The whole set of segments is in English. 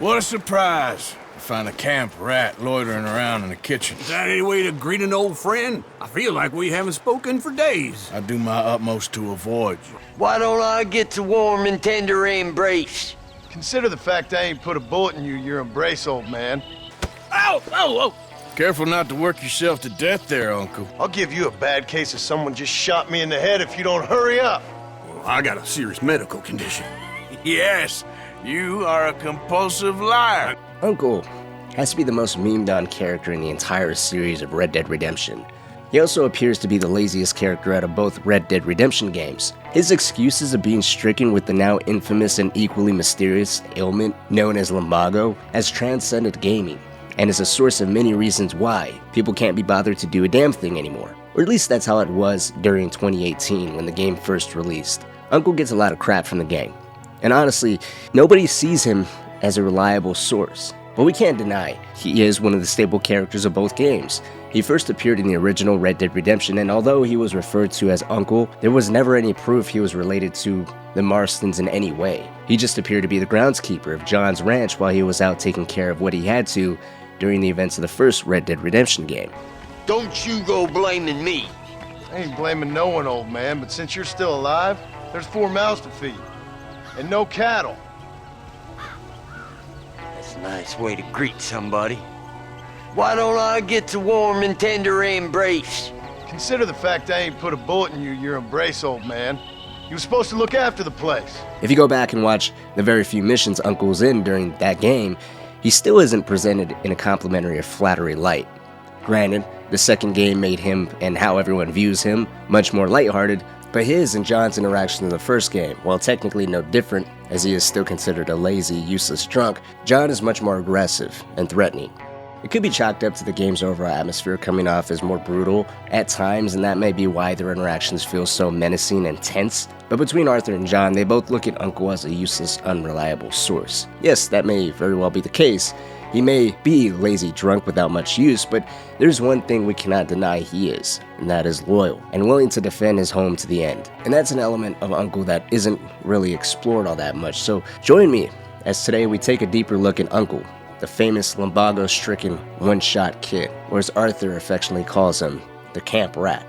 What a surprise. To find a camp rat loitering around in the kitchen. Is that any way to greet an old friend? I feel like we haven't spoken for days. I do my utmost to avoid you. Why don't I get a warm and tender embrace? Consider the fact I ain't put a bullet in your embrace, old man. Ow! Oh! Careful not to work yourself to death there, Uncle. I'll give you a bad case of someone just shot me in the head if you don't hurry up. Well, I got a serious medical condition. Yes, you are a compulsive liar. Uncle has to be the most memed-on character in the entire series of Red Dead Redemption. He also appears to be the laziest character out of both Red Dead Redemption games. His excuses of being stricken with the now infamous and equally mysterious ailment known as lumbago has transcended gaming, and is a source of many reasons why people can't be bothered to do a damn thing anymore. Or at least that's how it was during 2018 when the game first released. Uncle gets a lot of crap from the gang, and honestly, nobody sees him as a reliable source. But we can't deny, he is one of the staple characters of both games. He first appeared in the original Red Dead Redemption, and although he was referred to as Uncle, there was never any proof he was related to the Marstons in any way. He just appeared to be the groundskeeper of John's ranch while he was out taking care of what he had to during the events of the first Red Dead Redemption game. Don't you go blaming me. I ain't blaming no one, old man, but since you're still alive, there's 4 mouths to feed. And no cattle. That's a nice way to greet somebody. Why don't I get a warm and tender embrace? Consider the fact I ain't put a bullet in your embrace, old man. You were supposed to look after the place. If you go back and watch the very few missions Uncle's in during that game, he still isn't presented in a complimentary or flattery light. Granted, the second game made him, and how everyone views him, much more lighthearted, but his and John's interaction in the first game, while technically no different, as he is still considered a lazy, useless drunk, John is much more aggressive and threatening. It could be chalked up to the game's overall atmosphere coming off as more brutal at times, and that may be why their interactions feel so menacing and tense. But between Arthur and John, they both look at Uncle as a useless, unreliable source. Yes, that may very well be the case. He may be lazy drunk without much use, but there's one thing we cannot deny he is, and that is loyal, and willing to defend his home to the end. And that's an element of Uncle that isn't really explored all that much, so join me as today we take a deeper look at Uncle, the famous lumbago-stricken one-shot kid, or as Arthur affectionately calls him, the camp rat.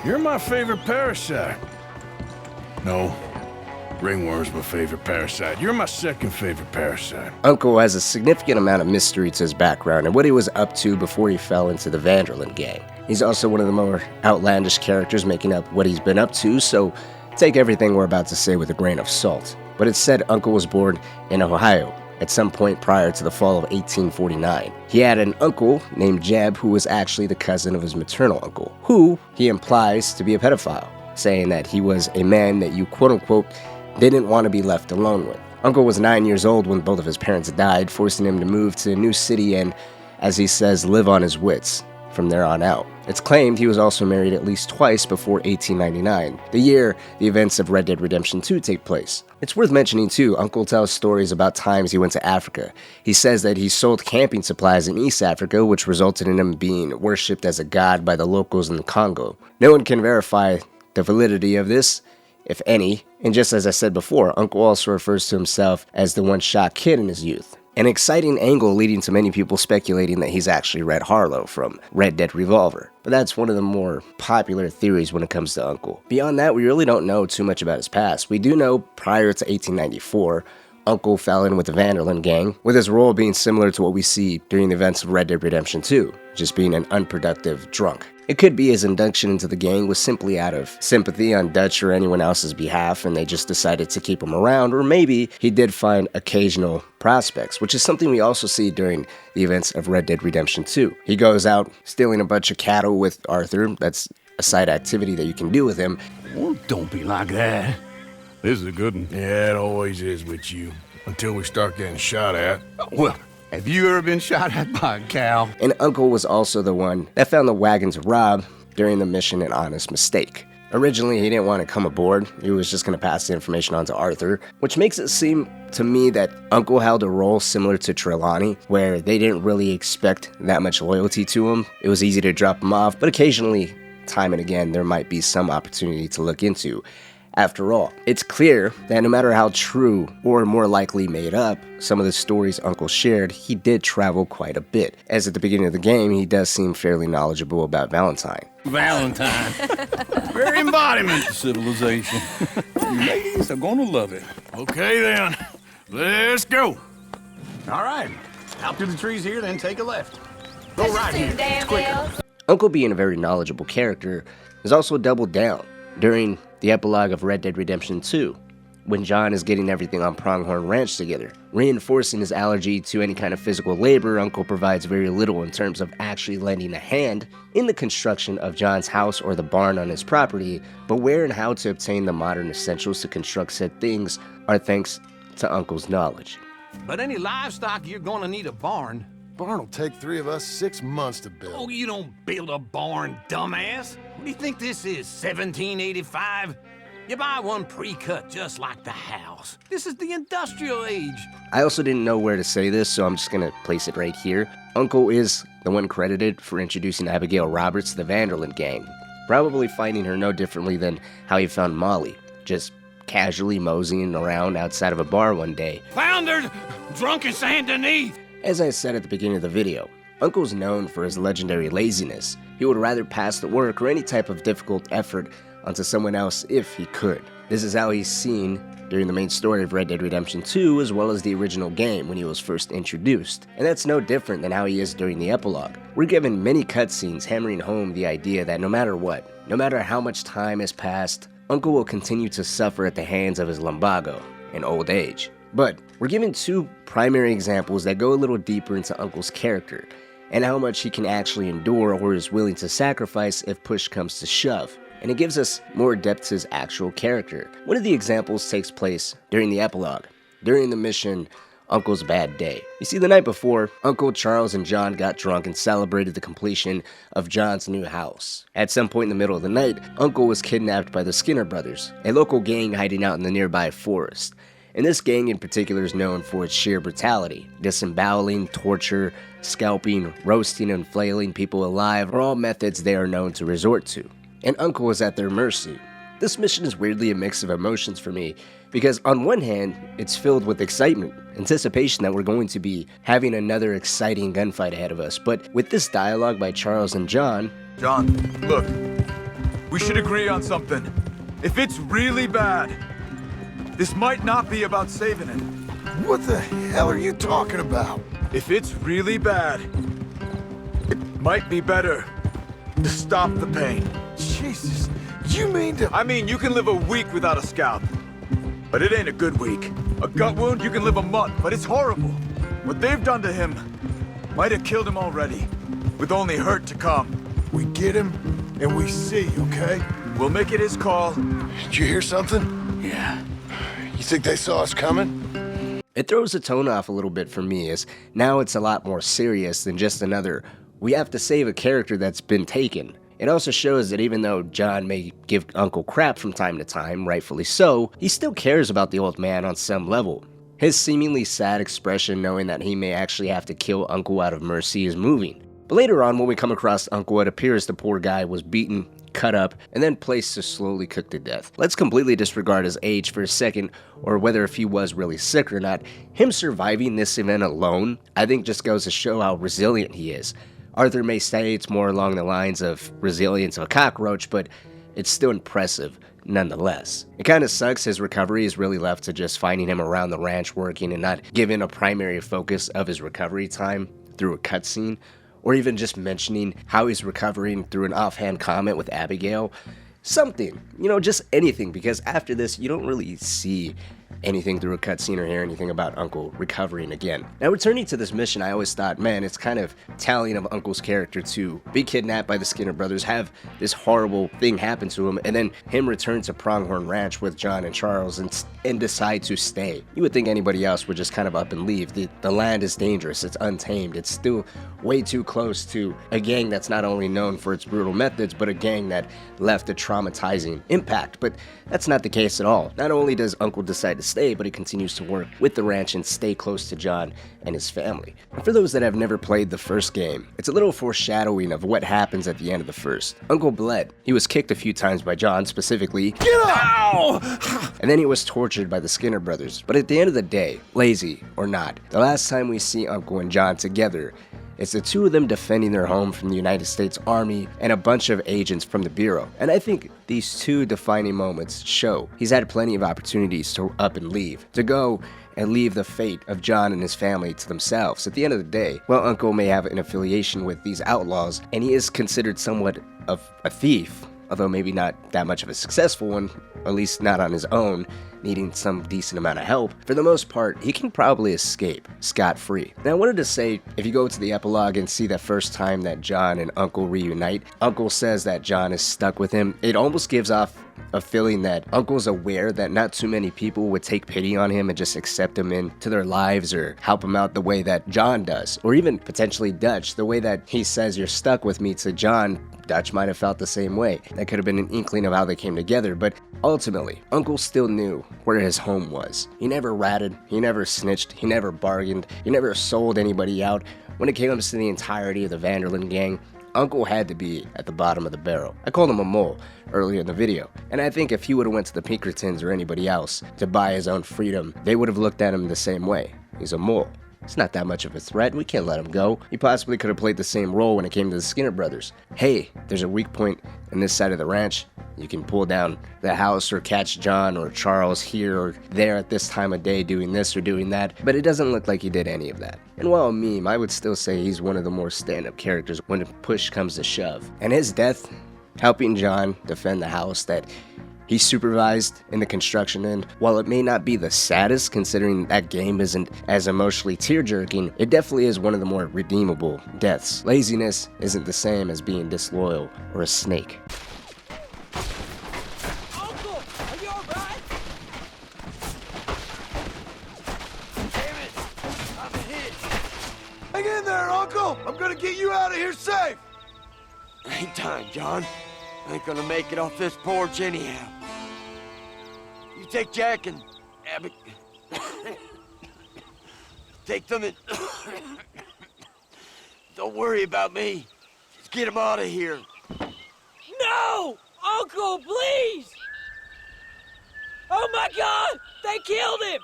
You're my favorite parasite. No, ringworm's my favorite parasite. You're my second favorite parasite. Uncle has a significant amount of mystery to his background and what he was up to before he fell into the Vanderlyn gang. He's also one of the more outlandish characters making up what he's been up to, so take everything we're about to say with a grain of salt. But it's said Uncle was born in Ohio at some point prior to the fall of 1849. He had an uncle named Jeb who was actually the cousin of his maternal uncle, who he implies to be a pedophile, saying that he was a man that you quote-unquote didn't want to be left alone with. Uncle was 9 years old when both of his parents died, forcing him to move to a new city and, as he says, live on his wits from there on out. It's claimed he was also married at least twice before 1899, the year the events of Red Dead Redemption 2 take place. It's worth mentioning too, Uncle tells stories about times he went to Africa. He says that he sold camping supplies in East Africa, which resulted in him being worshipped as a god by the locals in the Congo. No one can verify the validity of this, if any, and just as I said before, Uncle also refers to himself as the one-shot kid in his youth. An exciting angle leading to many people speculating that he's actually Red Harlow from Red Dead Revolver. But that's one of the more popular theories when it comes to Uncle. Beyond that, we really don't know too much about his past. We do know prior to 1894, Uncle fell in with the Vanderlyn gang, with his role being similar to what we see during the events of Red Dead Redemption 2, just being an unproductive drunk. It could be his induction into the gang was simply out of sympathy on Dutch or anyone else's behalf, and they just decided to keep him around, or maybe he did find occasional prospects, which is something we also see during the events of Red Dead Redemption 2. He goes out stealing a bunch of cattle with Arthur. That's a side activity that you can do with him. Well, don't be like that. This is a good one. Yeah, it always is with you. Until we start getting shot at. Well, have you ever been shot at by a cow? And Uncle was also the one that found the wagon to rob during the mission an honest mistake. Originally, he didn't want to come aboard. He was just going to pass the information on to Arthur, which makes it seem to me that Uncle held a role similar to Trelawney, where they didn't really expect that much loyalty to him. It was easy to drop him off, but occasionally, time and again, there might be some opportunity to look into, After all, it's clear that no matter how true or more likely made up some of the stories Uncle shared, he did travel quite a bit, as at the beginning of the game he does seem fairly knowledgeable about Valentine. Valentine. Very embodiment of civilization. You ladies are gonna love it. Okay then, let's go. All right. Out through the trees here, then take a left. Go right here. It's quicker. Uncle, being a very knowledgeable character, is also doubled down during the epilogue of Red Dead Redemption 2, when John is getting everything on Pronghorn Ranch together. Reinforcing his allergy to any kind of physical labor, Uncle provides very little in terms of actually lending a hand in the construction of John's house or the barn on his property, but where and how to obtain the modern essentials to construct said things are thanks to Uncle's knowledge. But any livestock, you're gonna need a barn. Barn will take 3 of us 6 months to build. Oh, you don't build a barn, dumbass. What do you think this is, 1785? You buy one pre-cut just like the house. This is the industrial age. I also didn't know where to say this, so I'm just gonna place it right here. Uncle is the one credited for introducing Abigail Roberts to the Vanderlyn gang, probably finding her no differently than how he found Molly, just casually moseying around outside of a bar one day. Foundered, drunk in Saint Denis. As I said at the beginning of the video, Uncle's known for his legendary laziness. He would rather pass the work or any type of difficult effort onto someone else if he could. This is how he's seen during the main story of Red Dead Redemption 2 as well as the original game when he was first introduced. And that's no different than how he is during the epilogue. We're given many cutscenes hammering home the idea that no matter what, no matter how much time has passed, Uncle will continue to suffer at the hands of his lumbago in old age. But we're given 2 primary examples that go a little deeper into Uncle's character and how much he can actually endure or is willing to sacrifice if push comes to shove. And it gives us more depth to his actual character. One of the examples takes place during the epilogue, during the mission Uncle's Bad Day. You see, the night before, Uncle, Charles, and John got drunk and celebrated the completion of John's new house. At some point in the middle of the night, Uncle was kidnapped by the Skinner brothers, a local gang hiding out in the nearby forest. And this gang in particular is known for its sheer brutality. Disemboweling, torture, scalping, roasting, and flailing people alive are all methods they are known to resort to. And Uncle is at their mercy. This mission is weirdly a mix of emotions for me, because on one hand, it's filled with excitement, anticipation that we're going to be having another exciting gunfight ahead of us, but with this dialogue by Charles and John... John, look, we should agree on something. If it's really bad, this might not be about saving it. What the hell are you talking about? If it's really bad, it might be better to stop the pain. Jesus, you mean to... I mean, you can live a week without a scalp, but it ain't a good week. A gut wound, you can live a month, but it's horrible. What they've done to him might have killed him already, with only hurt to come. We get him, and we see, okay? We'll make it his call. Did you hear something? Yeah. You think they saw us coming? It throws the tone off a little bit for me, as now it's a lot more serious than just another, we have to save a character that's been taken. It also shows that even though John may give Uncle crap from time to time, rightfully so, he still cares about the old man on some level. His seemingly sad expression knowing that he may actually have to kill Uncle out of mercy is moving. But later on, when we come across Uncle, it appears the poor guy was beaten, cut up, and then placed to slowly cook to death. Let's completely disregard his age for a second, or whether if he was really sick or not. Him surviving this event alone, I think just goes to show how resilient he is. Arthur may say it's more along the lines of resilience of a cockroach, but it's still impressive nonetheless. It kind of sucks his recovery is really left to just finding him around the ranch working and not given a primary focus of his recovery time through a cutscene, or even just mentioning how he's recovering through an offhand comment with Abigail. Something, just anything, because after this, you don't really see anything through a cutscene or hear anything about Uncle recovering again. Now, returning to this mission, I always thought, man, it's kind of telling of Uncle's character to be kidnapped by the Skinner brothers, have this horrible thing happen to him, and then him return to Pronghorn Ranch with John and Charles and decide to stay. You would think anybody else would just kind of up and leave. The land is dangerous, it's untamed, it's still way too close to a gang that's not only known for its brutal methods, but a gang that left a traumatizing impact. But that's not the case at all. Not only does Uncle decide decide to stay, but he continues to work with the ranch and stay close to John and his family. And for those that have never played the first game, it's a little foreshadowing of what happens at the end of the first. Uncle bled. He was kicked a few times by John, specifically, "Get up!" Ow! And then he was tortured by the Skinner brothers. But at the end of the day, lazy or not, the last time we see Uncle and John together, it's the two of them defending their home from the United States Army and a bunch of agents from the Bureau. And I think these two defining moments show he's had plenty of opportunities to up and leave, to go and leave the fate of John and his family to themselves. At the end of the day, while Uncle may have an affiliation with these outlaws, and he is considered somewhat of a thief, although maybe not that much of a successful one, at least not on his own, needing some decent amount of help, for the most part, he can probably escape scot-free. Now I wanted to say, if you go to the epilogue and see the first time that John and Uncle reunite, Uncle says that John is stuck with him. It almost gives off a feeling that Uncle's aware that not too many people would take pity on him and just accept him into their lives or help him out the way that John does, or even potentially Dutch, the way that he says "you're stuck with me" to John. Dutch might have felt the same way. That could have been an inkling of how they came together, but ultimately, Uncle still knew where his home was. He never ratted, he never snitched, he never bargained, he never sold anybody out. When it came to the entirety of the Vanderlyn gang, Uncle had to be at the bottom of the barrel. I called him a mole earlier in the video, and I think if he would have went to the Pinkertons or anybody else to buy his own freedom, they would have looked at him the same way. He's a mole. It's not that much of a threat. We can't let him go. He possibly could have played the same role when it came to the Skinner brothers. Hey, there's a weak point in this side of the ranch. You can pull down the house or catch John or Charles here or there at this time of day doing this or doing that, but it doesn't look like he did any of that. And while a meme, I would still say he's one of the more stand-up characters when push comes to shove. And his death, helping John defend the house that he supervised in the construction end, while it may not be the saddest considering that game isn't as emotionally tear-jerking, it definitely is one of the more redeemable deaths. Laziness isn't the same as being disloyal or a snake. Uncle, are you alright? Damn it, I've been hit. Hang in there, Uncle! I'm gonna get you out of here safe! Ain't time, John. I ain't gonna make it off this porch anyhow. You take Jack and Abby. Take them and... Don't worry about me. Just get them out of here. No! Uncle, please! Oh my God! They killed him!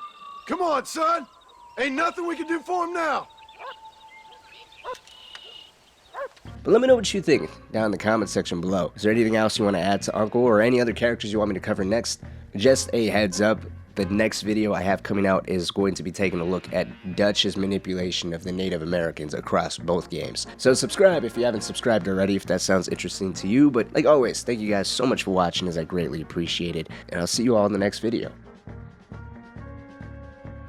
Come on, son! Ain't nothing we can do for him now! But let me know what you think down in the comment section below. Is there anything else you want to add to Uncle or any other characters you want me to cover next? Just a heads up, the next video I have coming out is going to be taking a look at Dutch's manipulation of the Native Americans across both games. So subscribe if you haven't subscribed already if that sounds interesting to you. But like always, thank you guys so much for watching as I greatly appreciate it. And I'll see you all in the next video.